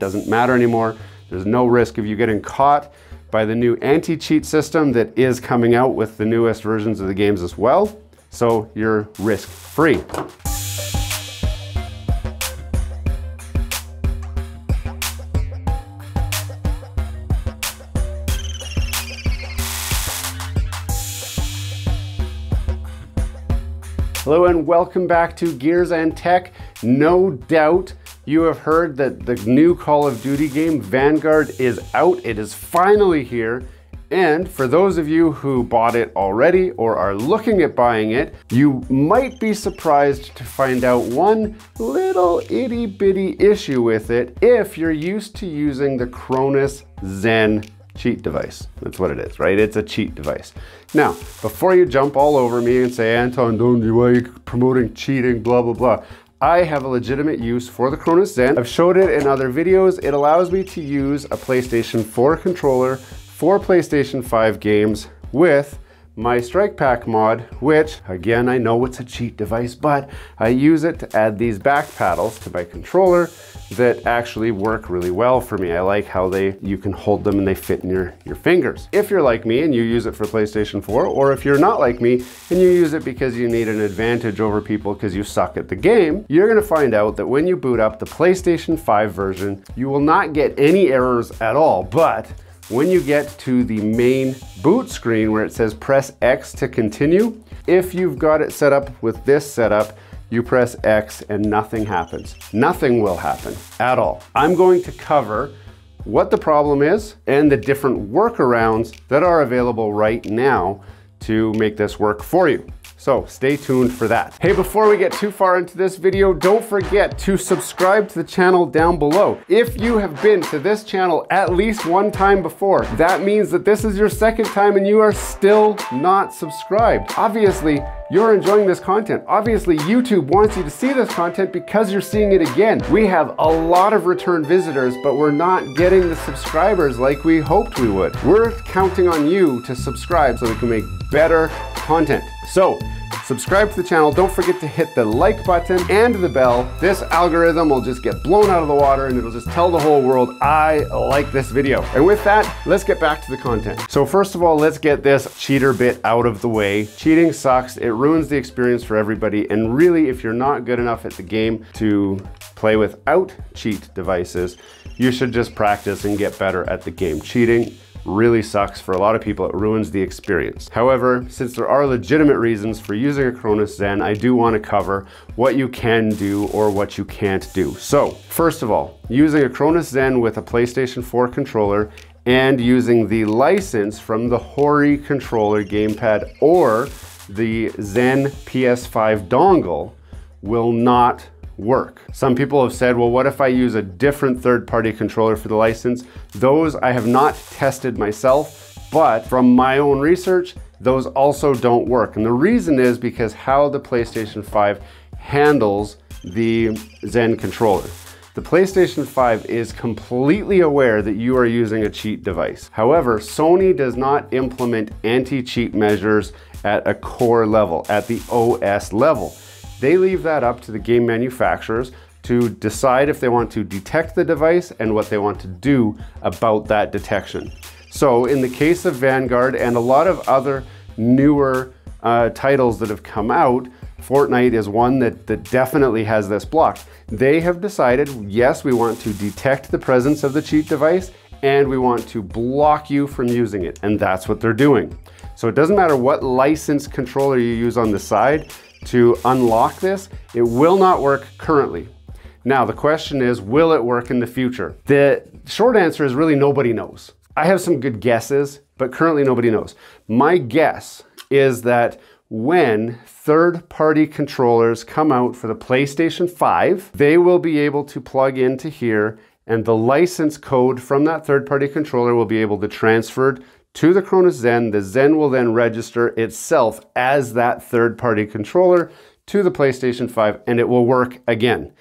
doesn't matter anymore. There's no risk of you getting caught by the new anti-cheat system that is coming out with the newest versions of the games as well. So you're risk-free. Hello and welcome back to Gears and Tech. No doubt you have heard that the new Call of Duty game, Vanguard, is out. It is finally here. And for those of you who bought it already or are looking at buying it, you might be surprised to find out one little itty bitty issue with it if you're used to using the Cronus Zen cheat device. That's what it is, right? It's a cheat device. Now, before you jump all over me and say, Anton, why are you promoting cheating, blah, blah, blah. I have a legitimate use for the Cronus Zen. I've showed it in other videos. It allows me to use a PlayStation 4 controller for PlayStation 5 games with my Strike Pack mod, which, again, I know it's a cheat device, but I use it to add these back paddles to my controller that actually work really well for me. I like how you can hold them and they fit in your fingers. If you're like me and you use it for PlayStation 4, or if you're not like me and you use it because you need an advantage over people because you suck at the game, you're gonna find out that when you boot up the PlayStation 5 version, you will not get any errors at all, but when you get to the main boot screen where it says press X to continue, if you've got it set up with this setup, you press X and nothing happens. Nothing will happen at all. I'm going to cover what the problem is and the different workarounds that are available right now to make this work for you. So stay tuned for that. Hey, before we get too far into this video, don't forget to subscribe to the channel down below. If you have been to this channel at least one time before, that means that this is your second time and you are still not subscribed. Obviously, you're enjoying this content. Obviously, YouTube wants you to see this content because you're seeing it again. We have a lot of return visitors, but we're not getting the subscribers like we hoped we would. We're counting on you to subscribe so we can make better content. So, subscribe to the channel. Don't forget to hit the like button and the bell. This algorithm will just get blown out of the water and it'll just tell the whole world, I like this video. And with that, let's get back to the content. So first of all, let's get this cheater bit out of the way. Cheating sucks. It ruins the experience for everybody. And really, if you're not good enough at the game to play without cheat devices, you should just practice and get better at the game. Cheating really sucks for a lot of people. It ruins the experience. However, since there are legitimate reasons for using a Cronus Zen, I do want to cover what you can do or what you can't do. So, first of all, using a Cronus Zen with a PlayStation 4 controller and using the license from the Hori controller gamepad or the Zen PS5 dongle will not work. Some people have said, well, what if I use a different third-party controller for the license? Those I have not tested myself, but from my own research, those also don't work. And the reason is because how the PlayStation 5 handles the Zen controller. The PlayStation 5 is completely aware that you are using a cheat device. However, Sony does not implement anti-cheat measures at a core level, at the OS level. They leave that up to the game manufacturers to decide if they want to detect the device and what they want to do about that detection. So in the case of Vanguard and a lot of other newer titles that have come out, Fortnite is one that definitely has this blocked. They have decided, yes, we want to detect the presence of the cheat device and we want to block you from using it. And that's what they're doing. So it doesn't matter what licensed controller you use on the side to unlock this, it will not work currently. Now, the question is, will it work in the future? The short answer is really nobody knows. I have some good guesses, but currently nobody knows. My guess is that when third-party controllers come out for the PlayStation 5, they will be able to plug into here and the license code from that third-party controller will be able to transfer to the Cronus Zen. The Zen will then register itself as that third-party controller to the PlayStation 5 and it will work again.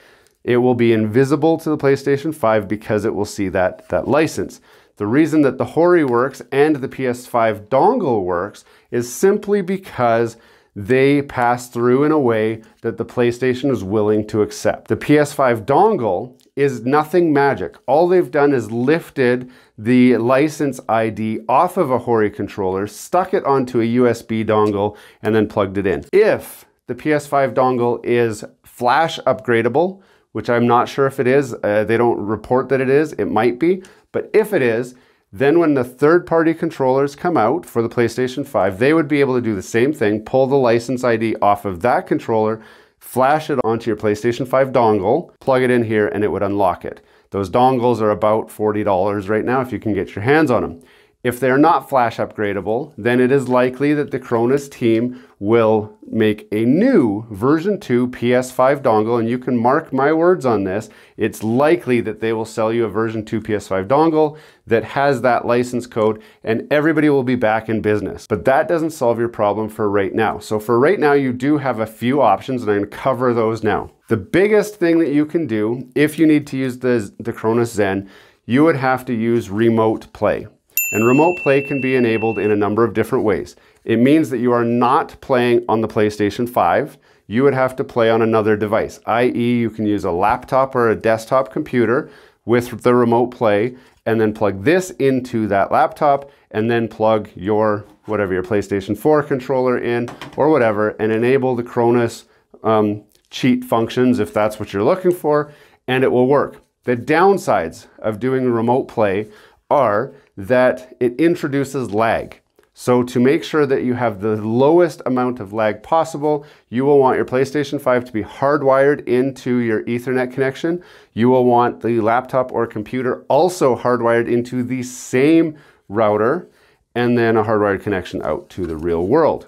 It will be invisible to the PlayStation 5 because it will see that license. The reason that the Hori works and the PS5 dongle works is simply because they pass through in a way that the PlayStation is willing to accept. The PS5 dongle is nothing magic. All they've done is lifted the license ID off of a Hori controller, stuck it onto a USB dongle, and then plugged it in. If the PS5 dongle is flash upgradable, which I'm not sure if it is, they don't report that it is, it might be, but if it is, then when the third-party controllers come out for the PlayStation 5, they would be able to do the same thing, pull the license ID off of that controller, flash it onto your PlayStation 5 dongle, plug it in here, and it would unlock it. Those dongles are about $40 right now if you can get your hands on them. If they're not flash upgradable, then it is likely that the Cronus team will make a new version 2 PS5 dongle, and you can mark my words on this. It's likely that they will sell you a version 2 PS5 dongle that has that license code, and everybody will be back in business. But that doesn't solve your problem for right now. So for right now, you do have a few options, and I'm gonna cover those now. The biggest thing that you can do if you need to use the Cronus Zen, you would have to use remote play. And remote play can be enabled in a number of different ways. It means that you are not playing on the PlayStation 5. You would have to play on another device, i.e. you can use a laptop or a desktop computer with the remote play and then plug this into that laptop and then plug your, whatever, your PlayStation 4 controller in or whatever and enable the Cronus cheat functions if that's what you're looking for, and it will work. The downsides of doing remote play are that it introduces lag. So to make sure that you have the lowest amount of lag possible, you will want your PlayStation 5 to be hardwired into your Ethernet connection. You will want the laptop or computer also hardwired into the same router, and then a hardwired connection out to the real world.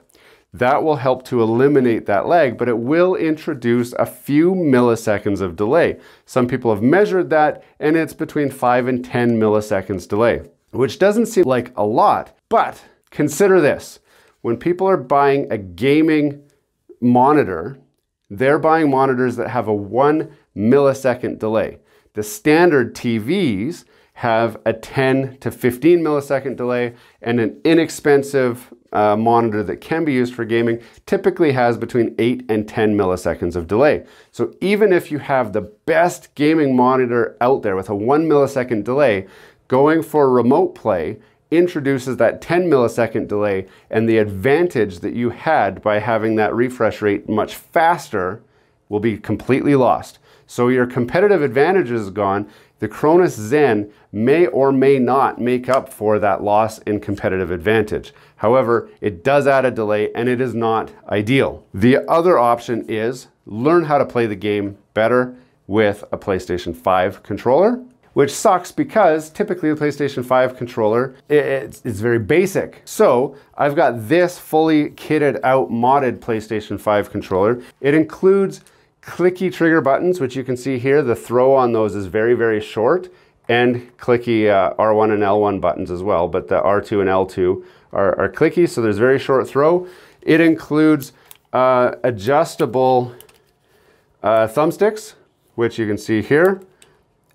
That will help to eliminate that lag, but it will introduce a few milliseconds of delay. Some people have measured that, and it's between 5 and 10 milliseconds delay, which doesn't seem like a lot, but consider this. When people are buying a gaming monitor, they're buying monitors that have a 1 millisecond delay. The standard TVs have a 10 to 15 millisecond delay, and an inexpensive monitor that can be used for gaming typically has between 8 and 10 milliseconds of delay. So even if you have the best gaming monitor out there with a 1 millisecond delay, going for remote play introduces that 10 millisecond delay, and the advantage that you had by having that refresh rate much faster will be completely lost. So your competitive advantage is gone. The Cronus Zen may or may not make up for that loss in competitive advantage. However, it does add a delay, and it is not ideal. The other option is learn how to play the game better with a PlayStation 5 controller, which sucks because typically the PlayStation 5 controller, it's very basic. So I've got this fully kitted out modded PlayStation 5 controller. It includes clicky trigger buttons, which you can see here. The throw on those is very, very short, and clicky R1 and L1 buttons as well, but the R2 and L2 are clicky, so there's very short throw. It includes adjustable thumbsticks, which you can see here.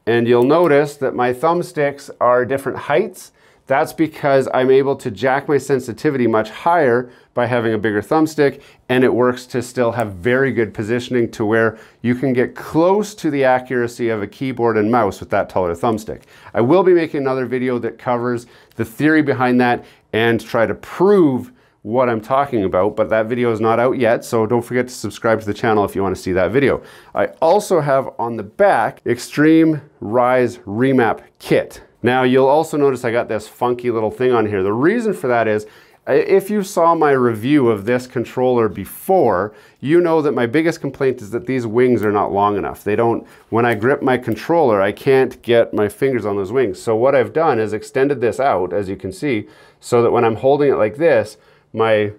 And you'll notice that my thumbsticks are different heights. That's because I'm able to jack my sensitivity much higher by having a bigger thumbstick, and it works to still have very good positioning to where you can get close to the accuracy of a keyboard and mouse with that taller thumbstick. I will be making another video that covers the theory behind that and try to prove what I'm talking about, but that video is not out yet, so don't forget to subscribe to the channel if you want to see that video. I also have on the back Extreme Rise Remap Kit. Now you'll also notice I got this funky little thing on here. The reason for that is, if you saw my review of this controller before, you know that my biggest complaint is that these wings are not long enough. They don't, when I grip my controller, I can't get my fingers on those wings. So what I've done is extended this out, as you can see, so that when I'm holding it like this, my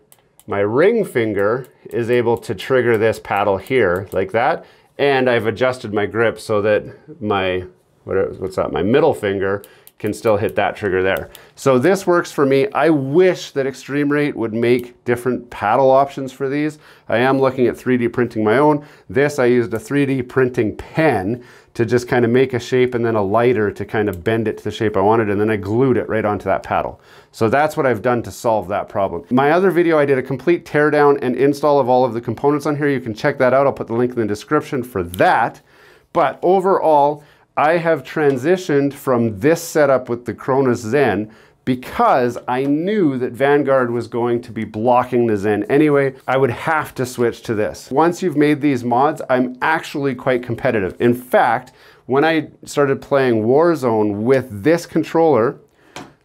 ring finger is able to trigger this paddle here like that, and I've adjusted my grip so that my my middle finger can still hit that trigger there. So this works for me. I wish that Extreme Rate would make different paddle options for these. I am looking at 3D printing my own. This, I used a 3D printing pen to just kind of make a shape, and then a lighter to kind of bend it to the shape I wanted, and then I glued it right onto that paddle. So that's what I've done to solve that problem. My other video, I did a complete teardown and install of all of the components on here. You can check that out. I'll put the link in the description for that. But overall, I have transitioned from this setup with the Cronus Zen because I knew that Vanguard was going to be blocking the Zen anyway. I would have to switch to this. Once you've made these mods, I'm actually quite competitive. In fact, when I started playing Warzone with this controller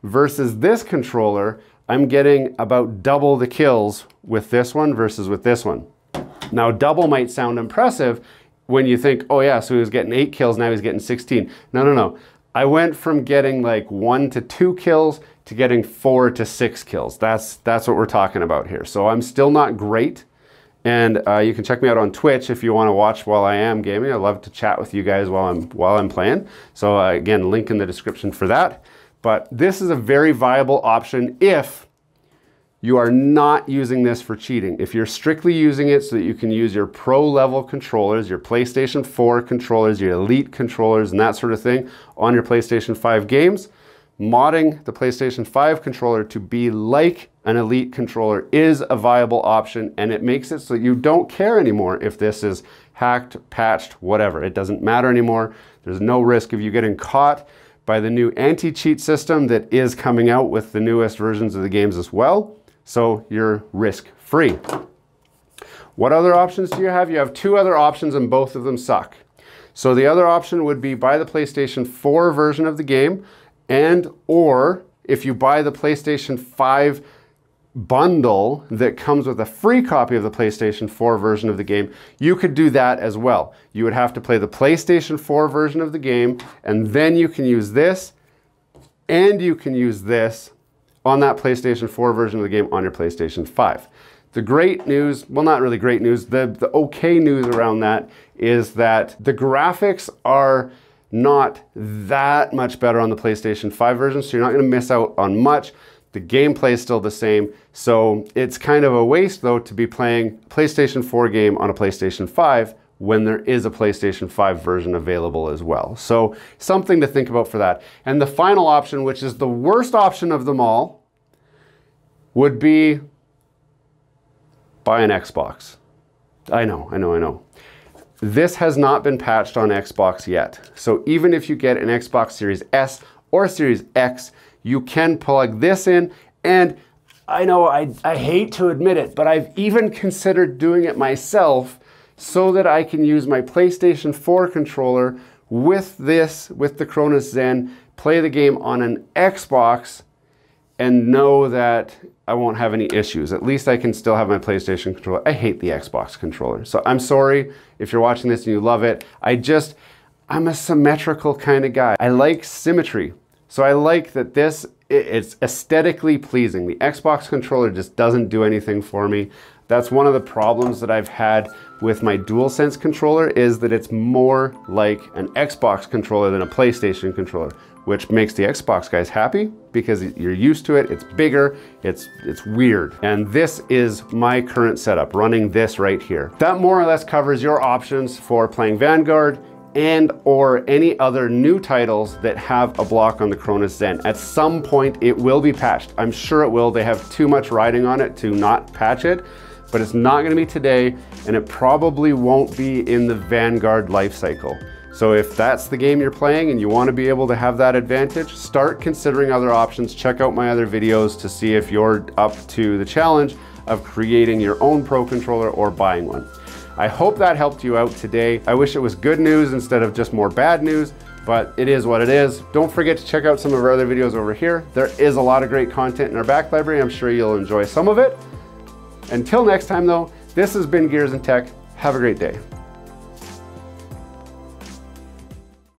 versus this controller, I'm getting about double the kills with this one versus with this one. Now, double might sound impressive when you think, oh yeah, so he was getting 8 kills, now he's getting 16. No. I went from getting like 1 to 2 kills to getting 4 to 6 kills. That's what we're talking about here. So I'm still not great. And you can check me out on Twitch if you want to watch while I am gaming. I love to chat with you guys while I'm playing. So again, link in the description for that. But this is a very viable option if you are not using this for cheating. If you're strictly using it so that you can use your pro level controllers, your PlayStation 4 controllers, your Elite controllers, and that sort of thing on your PlayStation 5 games, modding the PlayStation 5 controller to be like an Elite controller is a viable option, and it makes it so you don't care anymore if this is hacked, patched, whatever. It doesn't matter anymore. There's no risk of you getting caught by the new anti-cheat system that is coming out with the newest versions of the games as well. So you're risk-free. What other options do you have? You have 2 other options and both of them suck. So the other option would be buy the PlayStation 4 version of the game, and or if you buy the PlayStation 5 bundle that comes with a free copy of the PlayStation 4 version of the game, you could do that as well. You would have to play the PlayStation 4 version of the game, and then you can use this, and you can use this on that PlayStation 4 version of the game on your PlayStation 5. The great news, well, not really great news, the okay news around that is that the graphics are not that much better on the PlayStation 5 version, so you're not going to miss out on much. The gameplay is still the same, so it's kind of a waste though to be playing a PlayStation 4 game on a PlayStation 5 when there is a PlayStation 5 version available as well. So something to think about for that. And the final option, which is the worst option of them all, would be buy an Xbox. I know. This has not been patched on Xbox yet. So even if you get an Xbox Series S or Series X, you can plug this in. And I know I hate to admit it, but I've even considered doing it myself so that I can use my PlayStation 4 controller with the Cronus Zen, play the game on an Xbox, and know that I won't have any issues. At least I can still have my PlayStation controller. I hate the Xbox controller. So I'm sorry if you're watching this and you love it. I'm a symmetrical kind of guy. I like symmetry. So I like that it's aesthetically pleasing. The Xbox controller just doesn't do anything for me. That's one of the problems that I've had with my DualSense controller, is that it's more like an Xbox controller than a PlayStation controller, which makes the Xbox guys happy because you're used to it, it's bigger, it's weird. And this is my current setup, running this right here. That more or less covers your options for playing Vanguard and or any other new titles that have a block on the Cronus Zen. At some point it will be patched. I'm sure it will. They have too much riding on it to not patch it, but it's not gonna be today, and it probably won't be in the Vanguard life cycle. So if that's the game you're playing and you want to be able to have that advantage, start considering other options. Check out my other videos to see if you're up to the challenge of creating your own Pro controller or buying one. I hope that helped you out today. I wish it was good news instead of just more bad news, but it is what it is. Don't forget to check out some of our other videos over here. There is a lot of great content in our back library. I'm sure you'll enjoy some of it. Until next time though, this has been Gears and Tech. Have a great day.